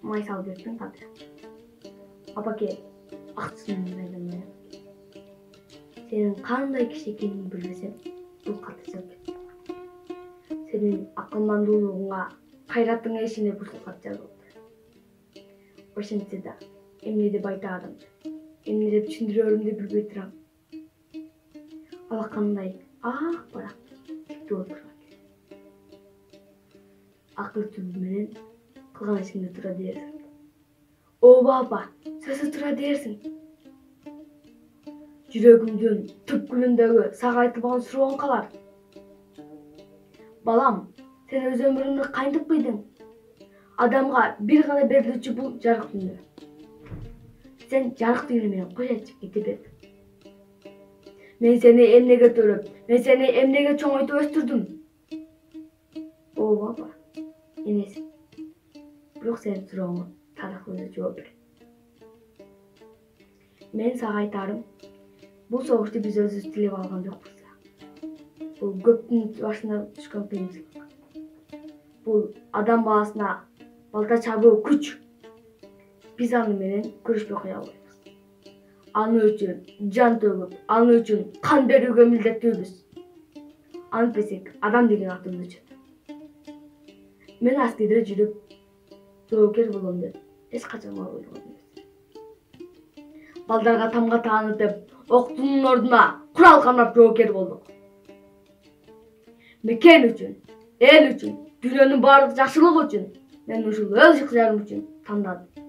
май салып жіберіппін қазір. Апаке, ақтысын айдамай. Сенің қандай кіші екенін білмесем, бұл қатты сөз. Senin akılmandılığına, hayratına eşine bu sokakta oldu. O şimdi de, emniyede bayta adam. Emniyede düşündürüyorum da bir götürem. Alakanday, bırak, çıktı oturmak. Akıl tübümünün kılgan işinde tura dersin. O baba, sesi tura dersin. Жүрегімдің түпкіліндегі сағайтылған сұруын қалар. Balam, sen öz ömrünü kaynatıp mıydın? Adamga bir gana berilүүчү бұл жарык дүние. Sen жарык дүние менен кош айтып кете бердиң. Men seni emnege төрөп, men seni emnege чоңойтуп өстүрдүм. О баба, энеси. Бирок сенин сурооңо тарыхый жооп бер. Men сага айтарым, бул согушту биз өзүбүз тилеп алган жокпуз. Бұл көптің башына түшкен қиыншылық. Бұл адам баласына балта чабуу күч. Biz аны менен күрөшпөй кое албайбыз. Аны үчүн жан төгүп, аны үчүн кан берүүгө милдеттүүбүз. Антпесек адам деген атыбыз үчүн. Мен аскерде жүрүп, жоокер болом деп эч качан ойлогон эмес. Балдарга тамга таанытып, октунун ордуна курал камап жоокер болдук. Mekan üçün, el üçün, dünyanın barlıq жақсылығы üçün, мен ушул өз ыкчарым үчүн тандадым.